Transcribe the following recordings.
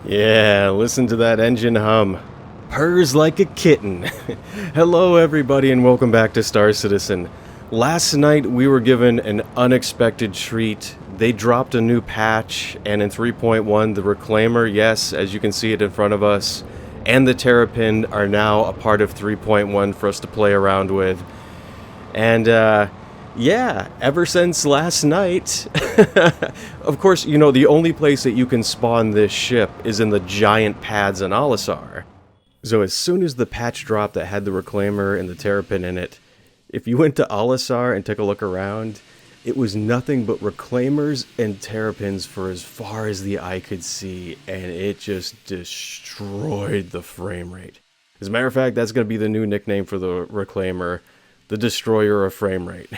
Yeah, listen to that engine hum. Purrs like a kitten. Hello everybody and welcome back to Star Citizen. Last night we were given an unexpected treat. They dropped a new patch, and in 3.1 the Reclaimer, yes, as you can see it in front of us, and the Terrapin are now a part of 3.1 for us to play around with. And yeah, ever since last night, of course, you know, the only place that you can spawn this ship is in the giant pads in Olisar. So as soon as the patch dropped that had the Reclaimer and the Terrapin in it, if you went to Olisar and took a look around, it was nothing but Reclaimers and Terrapins for as far as the eye could see, and it just destroyed the frame rate. As a matter of fact, that's going to be the new nickname for the Reclaimer, the Destroyer of Frame Rate.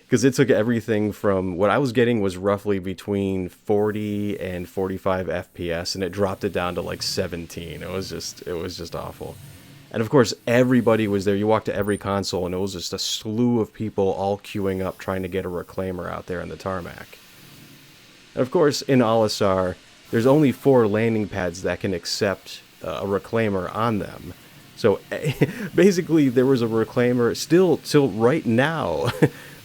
Because it took everything from what I was getting was roughly between 40 and 45 FPS, and it dropped it down to like 17. It was just awful. And of course, everybody was there. You walked to every console, and it was just a slew of people all queuing up trying to get a Reclaimer out there in the tarmac. And of course, in Olisar, there's only 4 landing pads that can accept a Reclaimer on them. So basically, there was a Reclaimer still till right now.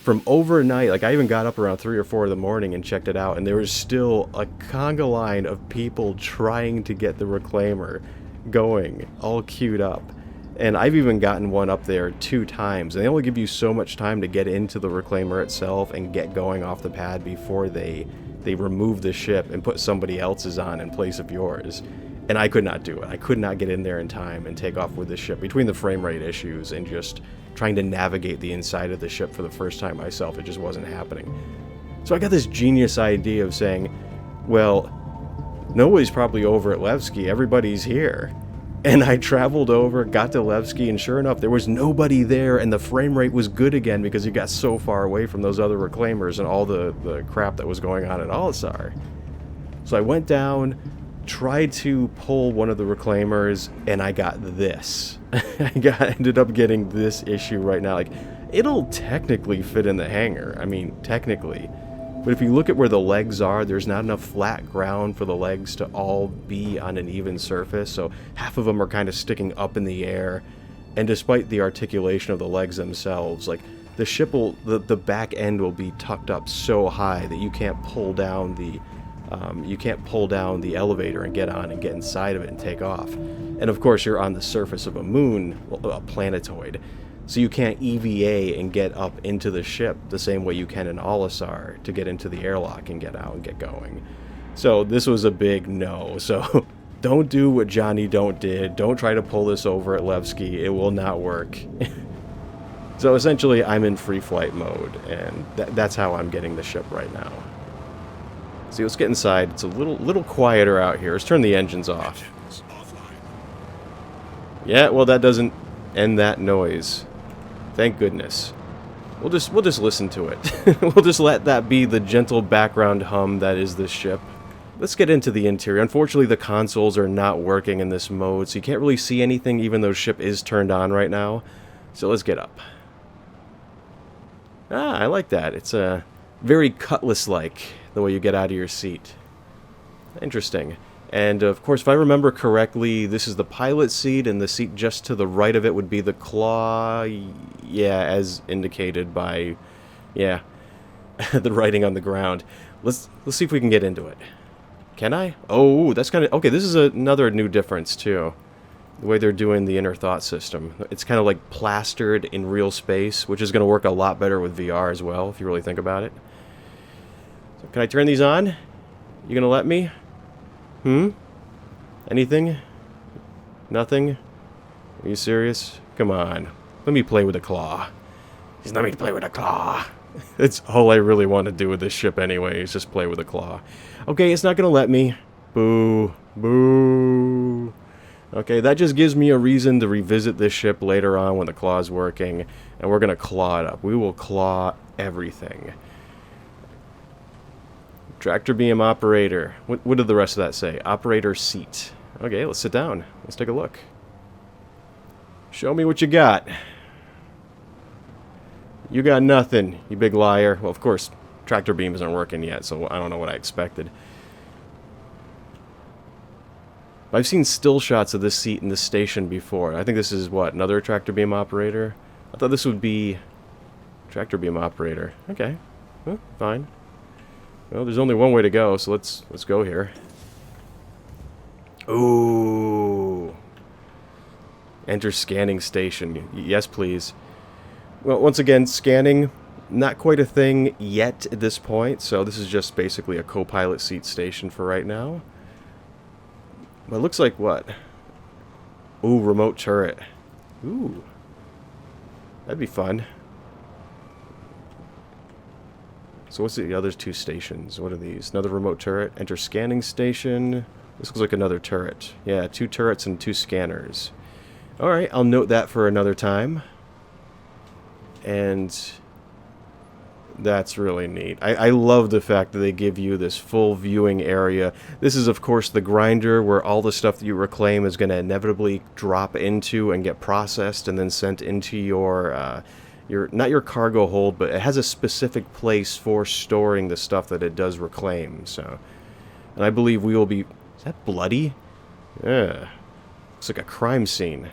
From overnight, like I even got up around 3 or 4 in the morning and checked it out, and there was still a conga line of people trying to get the Reclaimer going, all queued up. And I've even gotten one up there 2 times, and they only give you so much time to get into the Reclaimer itself and get going off the pad before they remove the ship and put somebody else's on in place of yours. And I could not do it. I could not get in there in time and take off with the ship. Between the frame rate issues and just trying to navigate the inside of the ship for the first time myself, it just wasn't happening. So I got this genius idea of saying, well, nobody's probably over at Levski, everybody's here. And I traveled over, got to Levski, and sure enough, there was nobody there, and the frame rate was good again because you got so far away from those other Reclaimers and all the crap that was going on at Olisar. So I went down, tried to pull one of the Reclaimers, and I got this. Ended up getting this issue right now. Like, it'll technically fit in the hangar. I mean, technically. But if you look at where the legs are, there's not enough flat ground for the legs to all be on an even surface. So half of them are kind of sticking up in the air. And despite the articulation of the legs themselves, like, the ship will, the back end will be tucked up so high that you can't pull down the elevator and get on and get inside of it and take off. And of course, you're on the surface of a moon, a planetoid, so you can't EVA and get up into the ship the same way you can in Olisar to get into the airlock and get out and get going. So this was a big no. So don't do what Johnny did. Don't try to pull this over at Levski. It will not work. So essentially, I'm in free flight mode, and that's how I'm getting the ship right now. See, let's get inside. It's a little quieter out here. Let's turn the engines off. Yeah, well, that doesn't end that noise. Thank goodness. We'll just listen to it. We'll just let that be the gentle background hum that is this ship. Let's get into the interior. Unfortunately, the consoles are not working in this mode, so you can't really see anything even though ship is turned on right now. So let's get up. Ah, I like that. It's very Cutlass-like, the way you get out of your seat. Interesting. And of course, if I remember correctly, this is the pilot seat, and the seat just to the right of it would be the claw. Yeah, as indicated by, yeah, the writing on the ground. Let's see if we can get into it. Can I? Oh, that's kind of okay. This is another new difference too. The way they're doing the inner thought system. It's kind of like plastered in real space, which is going to work a lot better with VR as well, if you really think about it. So can I turn these on? You gonna let me? Anything? Nothing? Are you serious? Come on. Let me play with a claw. Just let me play with a claw. It's all I really want to do with this ship anyway, is just play with a claw. Okay, it's not gonna let me. Boo. Boo. Okay, that just gives me a reason to revisit this ship later on when the claw's working, and we're gonna claw it up. We will claw everything. Tractor beam operator. What did the rest of that say? Operator seat. Okay, let's sit down. Let's take a look. Show me what you got. You got nothing, you big liar. Well, of course, tractor beam isn't working yet, so I don't know what I expected. I've seen still shots of this seat in this station before. I think this is, what, another tractor beam operator? I thought this would be tractor beam operator. Okay. Well, fine. Well, there's only one way to go, so let's go here. Ooh. Enter scanning station. Yes, please. Well, once again, scanning, not quite a thing yet at this point, so this is just basically a co-pilot seat station for right now. But it looks like what? Ooh, remote turret. Ooh. That'd be fun. So what's the other two stations? What are these? Another remote turret. Enter scanning station. This looks like another turret. Yeah, 2 turrets and 2 scanners. Alright, I'll note that for another time. And that's really neat. I love the fact that they give you this full viewing area. This is, of course, the grinder where all the stuff that you reclaim is going to inevitably drop into and get processed and then sent into your not your cargo hold, but it has a specific place for storing the stuff that it does reclaim. So, and I believe we will be... Is that bloody? Yeah. Looks like a crime scene.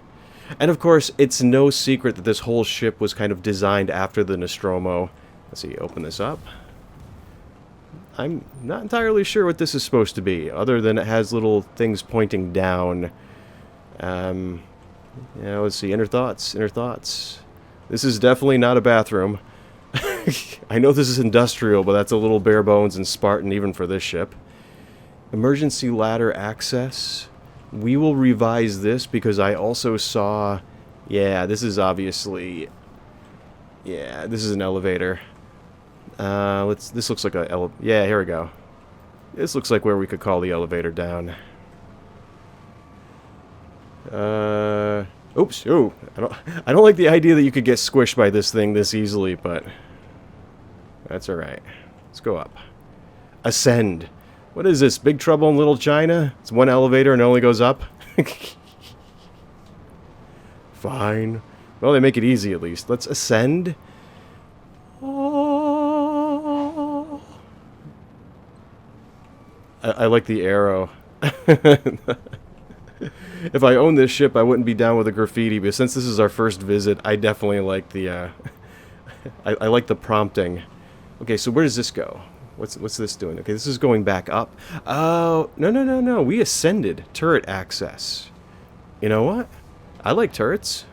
And of course, it's no secret that this whole ship was kind of designed after the Nostromo. Let's see, open this up. I'm not entirely sure what this is supposed to be, other than it has little things pointing down. Yeah, let's see, inner thoughts, inner thoughts. This is definitely not a bathroom. I know this is industrial, but that's a little bare bones and Spartan even for this ship. Emergency ladder access. We will revise this because I also saw... Yeah, this is obviously... Yeah, this is an elevator. This looks like a... Yeah, here we go. This looks like where we could call the elevator down. Oops. Oh, I don't like the idea that you could get squished by this thing this easily, but... That's alright. Let's go up. Ascend. What is this? Big Trouble in Little China? It's one elevator and it only goes up? Fine. Well, they make it easy at least. Let's ascend. Oh. I like the arrow. If I owned this ship, I wouldn't be down with the graffiti, but since this is our first visit, I definitely like the... I like the prompting. Okay, so where does this go? What's this doing? Okay, this is going back up. Oh, no. We ascended. Turret access. You know what? I like turrets.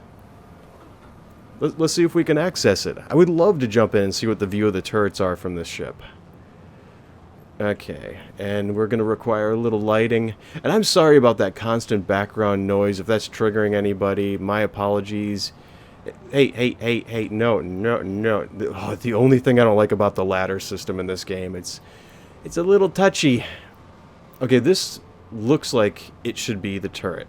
Let's see if we can access it. I would love to jump in and see what the view of the turrets are from this ship. Okay, and we're going to require a little lighting. And I'm sorry about that constant background noise. If that's triggering anybody, my apologies. Hey, no. Oh, the only thing I don't like about the ladder system in this game, it's a little touchy. Okay, this looks like it should be the turret.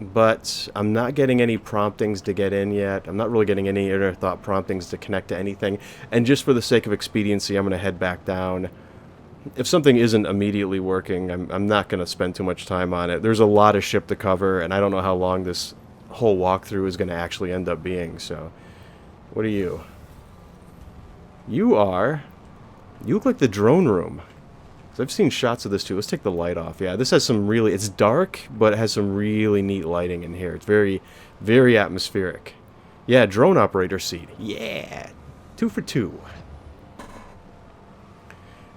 But I'm not getting any promptings to get in yet. I'm not really getting any inner thought promptings to connect to anything. And just for the sake of expediency, I'm going to head back down. If something isn't immediately working, I'm not going to spend too much time on it. There's a lot of ship to cover, and I don't know how long this whole walkthrough is going to actually end up being. So, what are you? You look like the drone room. So I've seen shots of this too. Let's take the light off. Yeah, this has some really... It's dark, but it has some really neat lighting in here. It's very, very atmospheric. Yeah, drone operator seat. Yeah, 2 for 2.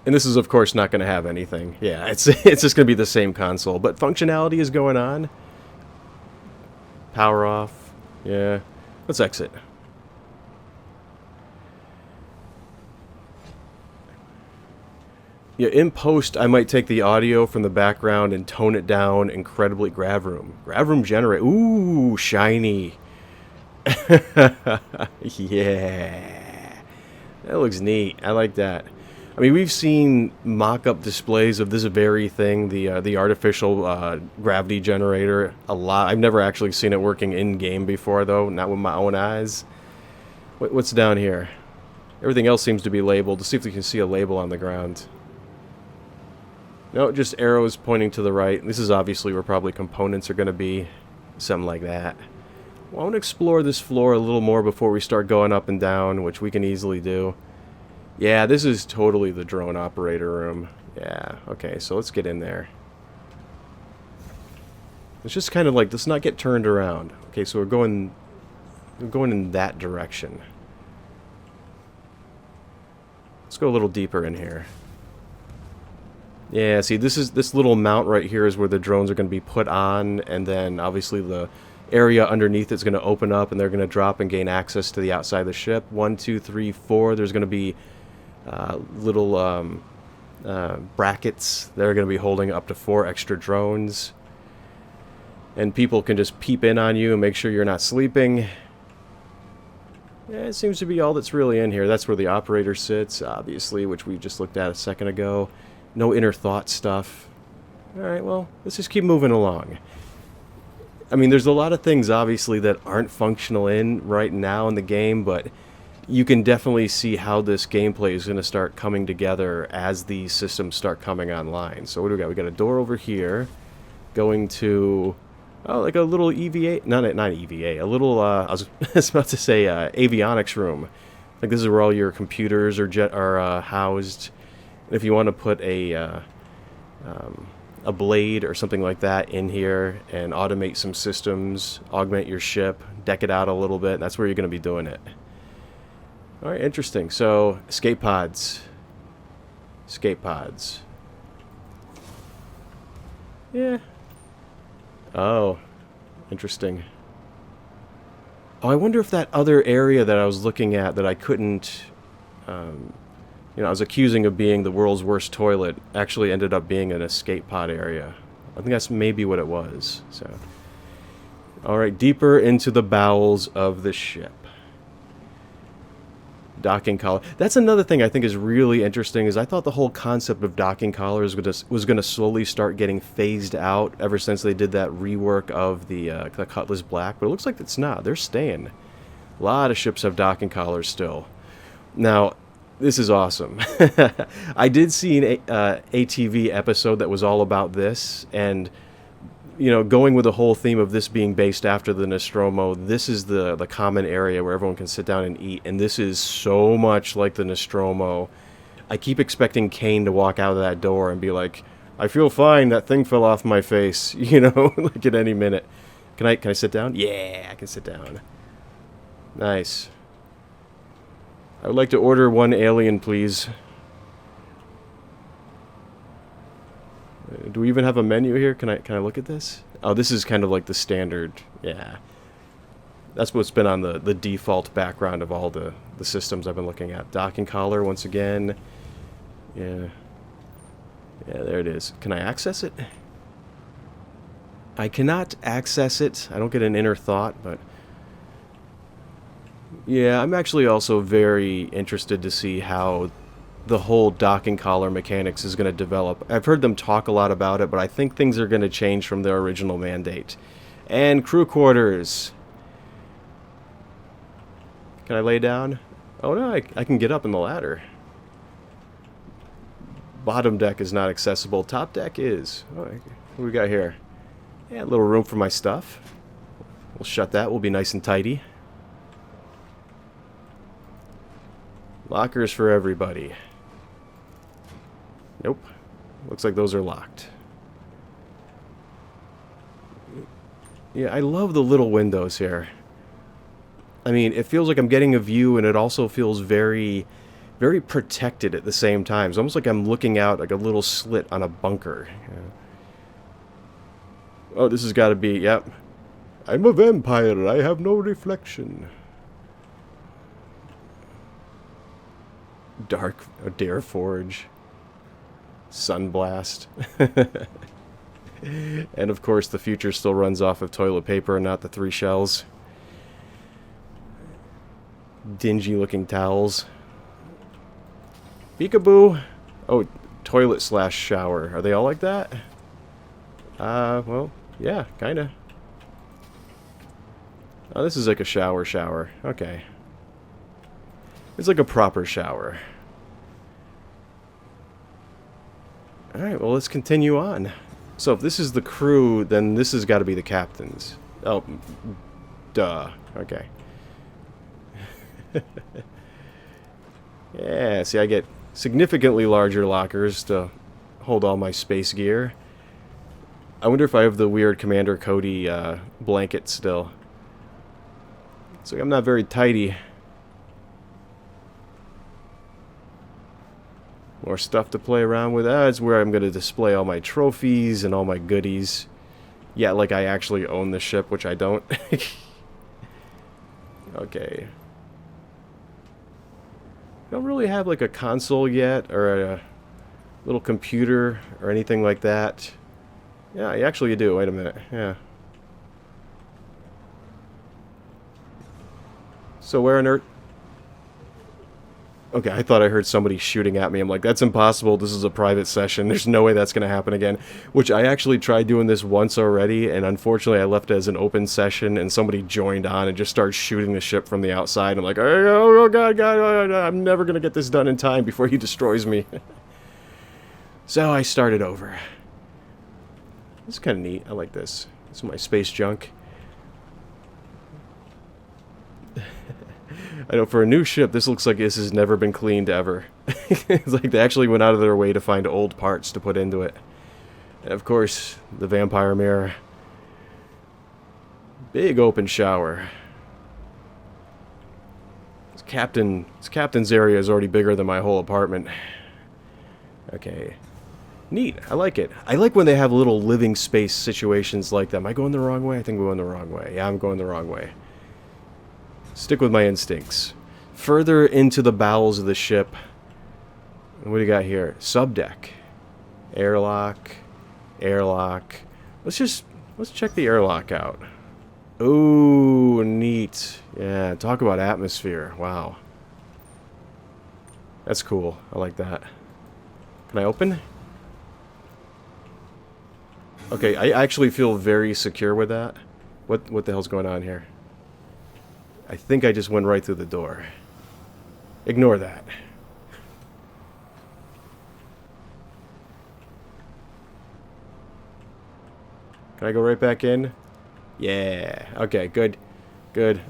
And this is, of course, not going to have anything. Yeah, it's just going to be the same console. But functionality is going on. Power off. Yeah. Let's exit. Yeah, in post, I might take the audio from the background and tone it down incredibly. Grav room. Grav room generate. Ooh, shiny. Yeah. That looks neat. I like that. I mean, we've seen mock-up displays of this very thing, the artificial gravity generator, a lot. I've never actually seen it working in-game before, though, not with my own eyes. What's down here? Everything else seems to be labeled. Let's see if we can see a label on the ground. No, just arrows pointing to the right. This is obviously where probably components are going to be. Something like that. Well, I want to explore this floor a little more before we start going up and down, which we can easily do. Yeah, this is totally the drone operator room. Yeah, okay, so let's get in there. It's just kind of like, let's not get turned around. Okay, so we're going in that direction. Let's go a little deeper in here. Yeah, see, this little mount right here is where the drones are going to be put on, and then obviously the area underneath it's going to open up, and they're going to drop and gain access to the outside of the ship. 1, 2, 3, 4. There's going to be little brackets that are going to be holding up to 4 extra drones. And people can just peep in on you and make sure you're not sleeping. Yeah, it seems to be all that's really in here. That's where the operator sits, obviously, which we just looked at a second ago. No inner thought stuff. Alright, well, let's just keep moving along. I mean, there's a lot of things, obviously, that aren't functional right now in the game, but you can definitely see how this gameplay is going to start coming together as these systems start coming online. So what do we got? We got a door over here going to... Oh, like a little EVA, not EVA, a little, I was about to say avionics room. Like this is where all your computers are housed. If you want to put a blade or something like that in here and automate some systems, augment your ship, deck it out a little bit, that's where you're going to be doing it. Alright, interesting. So, escape pods. Escape pods. Yeah. Oh, interesting. Oh, I wonder if that other area that I was looking at that I couldn't, you know, I was accusing of being the world's worst toilet, actually ended up being an escape pod area. I think that's maybe what it was. So, alright, deeper into the bowels of the ship. Docking collar. That's another thing I think is really interesting, is I thought the whole concept of docking collars was going to slowly start getting phased out ever since they did that rework of the Cutlass Black, but it looks like it's not. They're staying. A lot of ships have docking collars still. Now, this is awesome. I did see an ATV episode that was all about this, and you know, going with the whole theme of this being based after the Nostromo, this is the common area where everyone can sit down and eat, and this is so much like the Nostromo. I keep expecting Kane to walk out of that door and be like, I feel fine, that thing fell off my face, you know, like at any minute. Can I sit down? Yeah, I can sit down. Nice. I would like to order 1 alien, please. Do we even have a menu here? Can I look at this? Oh, this is kind of like the standard. Yeah. That's what's been on the default background of all the systems I've been looking at. Docking collar, once again. Yeah. Yeah, there it is. Can I access it? I cannot access it. I don't get an inner thought, but... Yeah, I'm actually also very interested to see how the whole docking collar mechanics is going to develop. I've heard them talk a lot about it, but I think things are going to change from their original mandate. And crew quarters. Can I lay down? Oh no, I can get up in the ladder. Bottom deck is not accessible. Top deck is. Oh, what do we got here? Yeah, a little room for my stuff. We'll shut that. We'll be nice and tidy. Lockers for everybody. Nope. Looks like those are locked. Yeah, I love the little windows here. I mean, it feels like I'm getting a view, and it also feels very, very protected at the same time. It's almost like I'm looking out like a little slit on a bunker. Yeah. Oh, this has got to be, yep. I'm a vampire. I have no reflection. Dark Dare Forge. Sunblast. And of course the future still runs off of toilet paper and not the 3 shells. Dingy looking towels. Peekaboo. Oh, toilet / shower. Are they all like that? Well, yeah, kinda. Oh, this is like a shower. Okay. It's like a proper shower. Alright, well, let's continue on. So if this is the crew, then this has got to be the captains. Oh, duh. Okay. Yeah, see, I get significantly larger lockers to hold all my space gear. I wonder if I have the weird Commander Cody blanket still. It's like I'm not very tidy. More stuff to play around with. That's where I'm going to display all my trophies and all my goodies. Yeah, like I actually own the ship, which I don't. Okay. Don't really have like a console yet, or a little computer, or anything like that. Yeah, actually you do. Wait a minute. Yeah. So where on earth... Okay, I thought I heard somebody shooting at me. I'm like, that's impossible. This is a private session. There's no way that's going to happen again. Which I actually tried doing this once already, and unfortunately I left it as an open session, and somebody joined on and just started shooting the ship from the outside. I'm like, oh God, I'm never going to get this done in time before he destroys me. So I started over. This is kind of neat. I like this. This is my space junk. I know, for a new ship, this looks like this has never been cleaned ever. It's like they actually went out of their way to find old parts to put into it. And of course, the vampire mirror. Big open shower. This captain's area is already bigger than my whole apartment. Okay. Neat. I like it. I like when they have little living space situations like that. Am I going the wrong way? I think we're going the wrong way. Yeah, I'm going the wrong way. Stick with my instincts. Further into the bowels of the ship. What do you got here? Subdeck. Airlock. Airlock. Let's check the airlock out. Ooh, neat. Yeah, talk about atmosphere. Wow. That's cool. I like that. Can I open? Okay, I actually feel very secure with that. What the hell's going on here? I think I just went right through the door. Ignore that. Can I go right back in? Yeah. Okay, good. Good.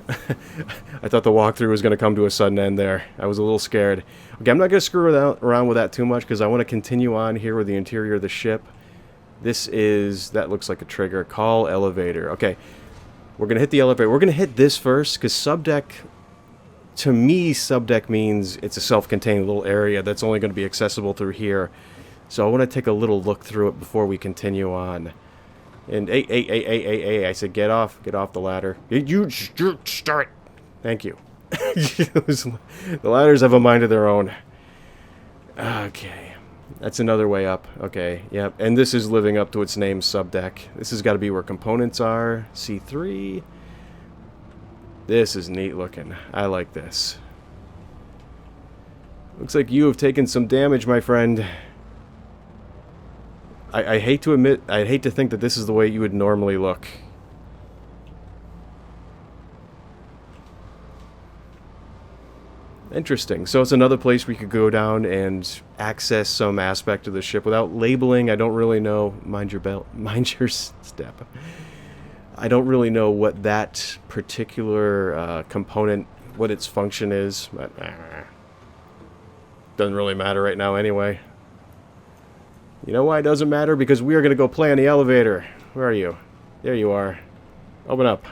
I thought the walkthrough was going to come to a sudden end there. I was a little scared. Okay, I'm not going to screw around with that too much because I want to continue on here with the interior of the ship. That looks like a trigger. Call elevator. Okay. We're going to hit the elevator. We're going to hit this first, because subdeck, to me, subdeck means it's a self-contained little area that's only going to be accessible through here. So I want to take a little look through it before we continue on. And, hey, I said get off the ladder. You start. Thank you. The ladders have a mind of their own. Okay. That's another way up. Okay, yep. And this is living up to its name, subdeck. This has got to be where components are. C3. This is neat looking. I like this. Looks like you have taken some damage, my friend. I hate to admit, I'd hate to think that this is the way you would normally look. Interesting. So it's another place we could go down and access some aspect of the ship without labeling. I don't really know. Mind your belt. Mind your step. I don't really know what that particular component, what its function is. But doesn't really matter right now anyway. You know why it doesn't matter? Because we are going to go play on the elevator. Where are you? There you are. Open up.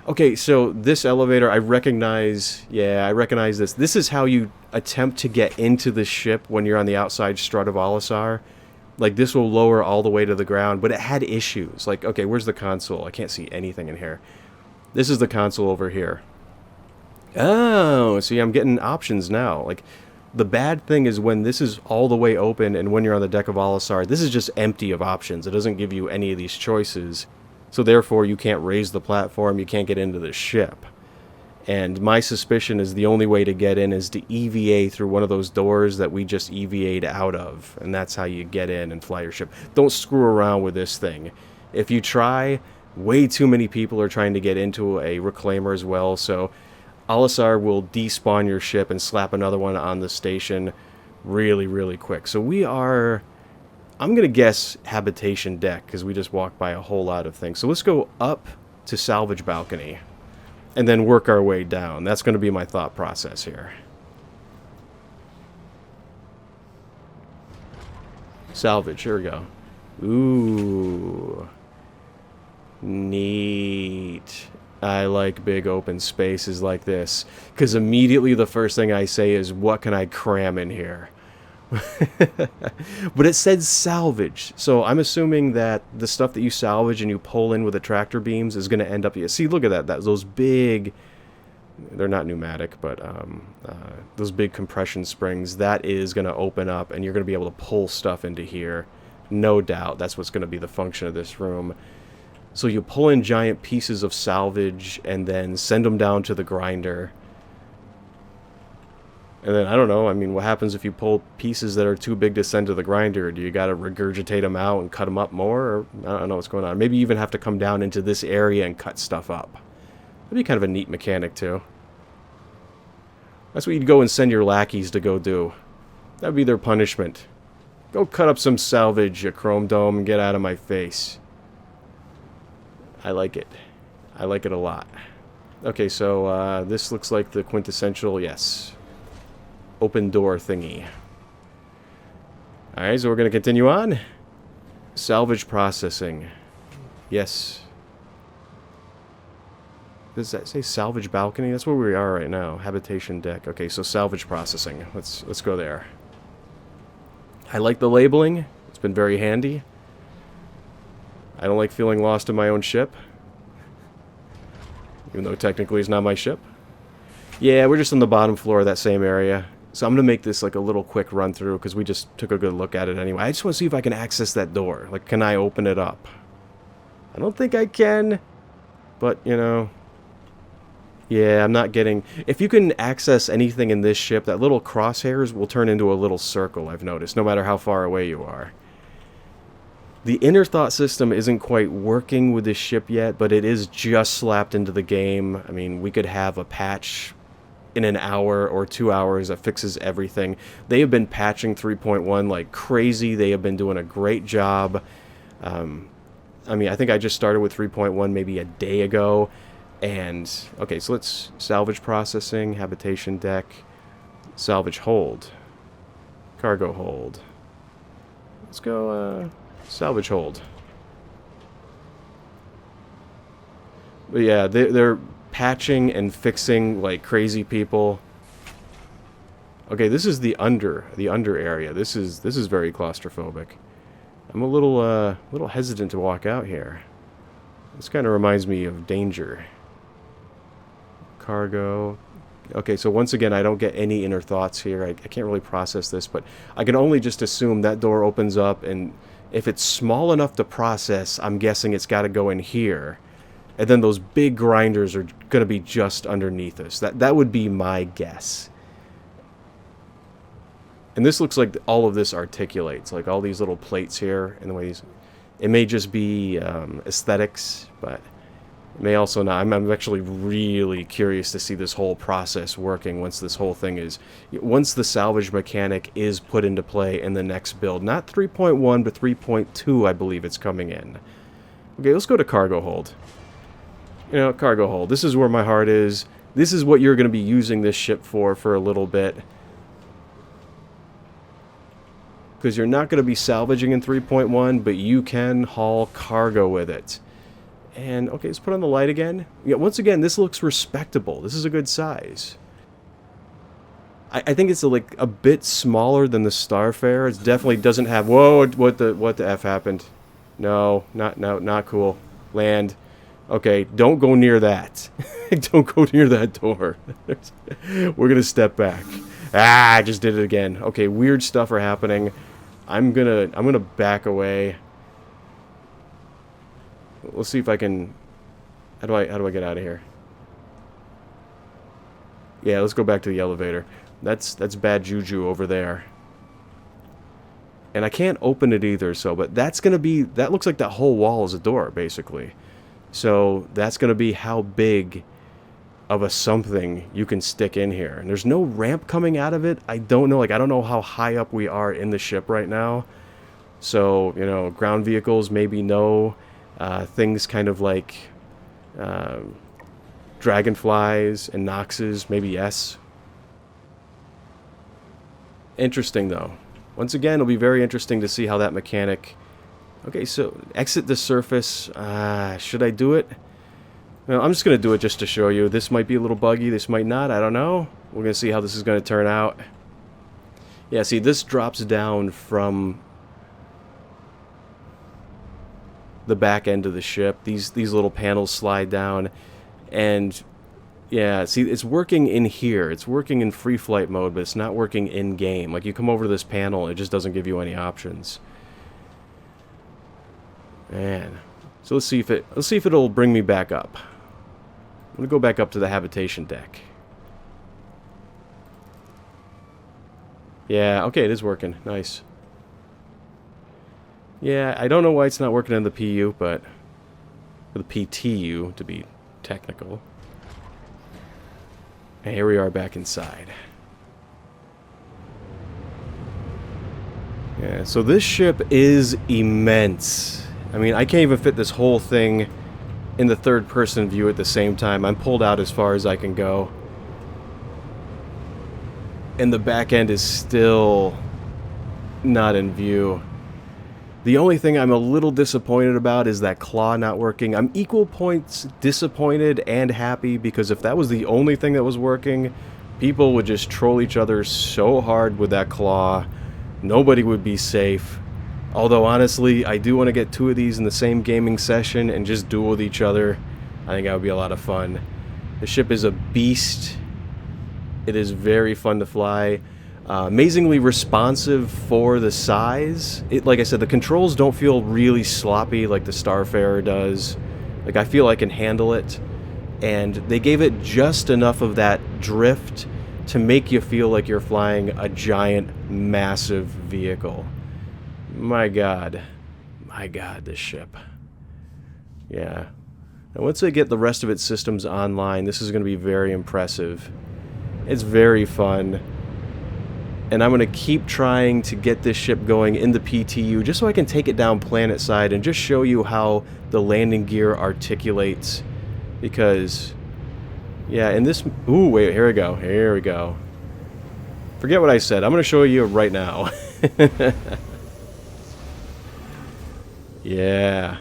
Okay, so this elevator, I recognize this. This is how you attempt to get into the ship when you're on the outside strut of Olisar. Like, this will lower all the way to the ground, but it had issues. Like, okay, where's the console? I can't see anything in here. This is the console over here. Oh, see, I'm getting options now. Like, the bad thing is when this is all the way open and when you're on the deck of Olisar, this is just empty of options. It doesn't give you any of these choices. So therefore, you can't raise the platform, you can't get into the ship. And my suspicion is the only way to get in is to EVA through one of those doors that we just EVA'd out of. And that's how you get in and fly your ship. Don't screw around with this thing. If you try, way too many people are trying to get into a reclaimer as well. So Olisar will despawn your ship and slap another one on the station really, really quick. So we are... I'm going to guess habitation deck, because we just walked by a whole lot of things. So let's go up to salvage balcony, and then work our way down. That's going to be my thought process here. Salvage. Here we go. Ooh. Neat. I like big open spaces like this. Because immediately the first thing I say is, what can I cram in here? But it said salvage. So I'm assuming that the stuff that you salvage and you pull in with the tractor beams is going to end up... See, look at that. Those big... They're not pneumatic, but those big compression springs, that is going to open up and you're going to be able to pull stuff into here. No doubt. That's what's going to be the function of this room. So you pull in giant pieces of salvage and then send them down to the grinder. And then, I don't know, I mean, what happens if you pull pieces that are too big to send to the grinder? Do you got to regurgitate them out and cut them up more? Or, I don't know what's going on. Maybe you even have to come down into this area and cut stuff up. That'd be kind of a neat mechanic, too. That's what you'd go and send your lackeys to go do. That'd be their punishment. Go cut up some salvage, you chrome dome, and get out of my face. I like it. I like it a lot. Okay, so this looks like the quintessential, yes, open door thingy. Alright, so we're going to continue on. Salvage processing. Yes. Does that say salvage balcony? That's where we are right now. Habitation deck. Okay, so salvage processing. Let's go there. I like the labeling. It's been very handy. I don't like feeling lost in my own ship. Even though technically it's not my ship. Yeah, we're just on the bottom floor of that same area. So I'm going to make this like a little quick run through because we just took a good look at it anyway. I just want to see if I can access that door. Like, can I open it up? I don't think I can. But, you know... Yeah, I'm not getting... If you can access anything in this ship, that little crosshairs will turn into a little circle, I've noticed, no matter how far away you are. The inner thought system isn't quite working with this ship yet, but it is just slapped into the game. I mean, we could have a patch in an hour or 2 hours that fixes everything. They have been patching 3.1 like crazy. They have been doing a great job. I mean, I think I just started with 3.1 maybe a day ago. And, okay, so let's salvage processing, habitation deck, salvage hold, cargo hold. Let's go, salvage hold. But yeah, they're patching and fixing like crazy people. Okay, this is the under area. This is very claustrophobic. I'm a little hesitant to walk out here. This kind of reminds me of danger. Cargo. Okay, so once again, I don't get any inner thoughts here. I can't really process this, but I can only just assume that door opens up, and if it's small enough to process, I'm guessing it's got to go in here. And then those big grinders are going to be just underneath us. That would be my guess. And this looks like all of this articulates, like all these little plates here, and the way these... It may just be aesthetics, but... It may also not. I'm actually really curious to see this whole process working once this whole thing is... Once the salvage mechanic is put into play in the next build. Not 3.1, but 3.2, I believe it's coming in. Okay, let's go to cargo hold. You know, cargo hold. This is where my heart is. This is what you're going to be using this ship for a little bit. Because you're not going to be salvaging in 3.1, but you can haul cargo with it. And, okay, let's put on the light again. Yeah, once again, this looks respectable. This is a good size. I think it's like a bit smaller than the Starfare. It definitely doesn't have... Whoa, what the F happened? No, not cool. Land. Okay, don't go near that. Don't go near that door. We're going to step back. Ah, I just did it again. Okay, weird stuff are happening. I'm gonna back away. Let's see if I can... How do I get out of here? Yeah, let's go back to the elevator. That's bad juju over there. And I can't open it either, so... But that's gonna be... That looks like that whole wall is a door, basically. So, that's gonna be how big of a something you can stick in here. And there's no ramp coming out of it. I don't know. Like, I don't know how high up we are in the ship right now. So, you know, ground vehicles, maybe no... things kind of like dragonflies and Noxes, maybe yes. Interesting though. Once again, it'll be very interesting to see how that mechanic... Okay, so exit the surface. Should I do it? Well, I'm just going to do it just to show you. This might be a little buggy, this might not, I don't know. We're going to see how this is going to turn out. Yeah, see, this drops down from the back end of the ship. These little panels slide down, and yeah, see, it's working in here. It's working in free flight mode, but it's not working in game. Like, you come over to this panel, it just doesn't give you any options. Man, so let's see if it'll bring me back up. I'm gonna go back up to the habitation deck. Yeah, okay, it is working. Nice. Yeah, I don't know why it's not working on the PU, but... the PTU, to be technical. And here we are back inside. Yeah, so this ship is immense. I mean, I can't even fit this whole thing in the third-person view at the same time. I'm pulled out as far as I can go. And the back end is still not in view. The only thing I'm a little disappointed about is that claw not working. I'm equal points disappointed and happy, because if that was the only thing that was working, people would just troll each other so hard with that claw. Nobody would be safe. Although, honestly, I do want to get 2 of these in the same gaming session and just duel with each other. I think that would be a lot of fun. The ship is a beast. It is very fun to fly. Amazingly responsive for the size. Like I said, the controls don't feel really sloppy like the Starfarer does. Like, I feel I can handle it. And they gave it just enough of that drift to make you feel like you're flying a giant, massive vehicle. My God, this ship. Yeah. And once I get the rest of its systems online, this is going to be very impressive. It's very fun. And I'm going to keep trying to get this ship going in the PTU, just so I can take it down planet side and just show you how the landing gear articulates. Because, yeah, in this... Ooh, wait, here we go. Here we go. Forget what I said. I'm going to show you right now. Yeah.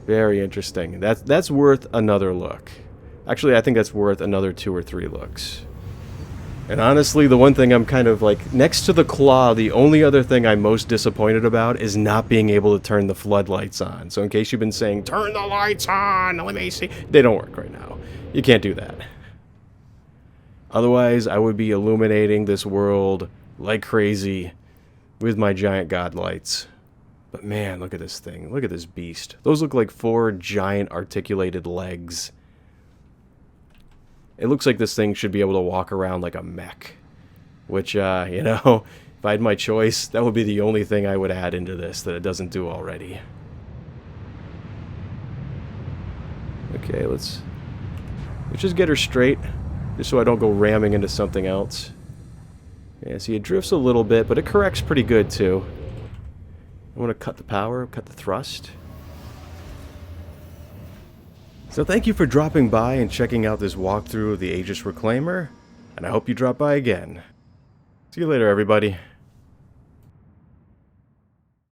Very interesting. That's worth another look. Actually, I think that's worth another 2 or 3 looks. And honestly, the one thing I'm kind of like, next to the claw, the only other thing I'm most disappointed about is not being able to turn the floodlights on. So in case you've been saying, turn the lights on, let me see, they don't work right now. You can't do that. Otherwise, I would be illuminating this world like crazy with my giant god lights. But man, look at this thing. Look at this beast. Those look like 4 giant articulated legs. It looks like this thing should be able to walk around like a mech. Which, you know, if I had my choice, that would be the only thing I would add into this that it doesn't do already. Okay, let's just get her straight, just so I don't go ramming into something else. Yeah, see, it drifts a little bit, but it corrects pretty good, too. I want to cut the power, cut the thrust. So thank you for dropping by and checking out this walkthrough of the Aegis Reclaimer, and I hope you drop by again. See you later, everybody.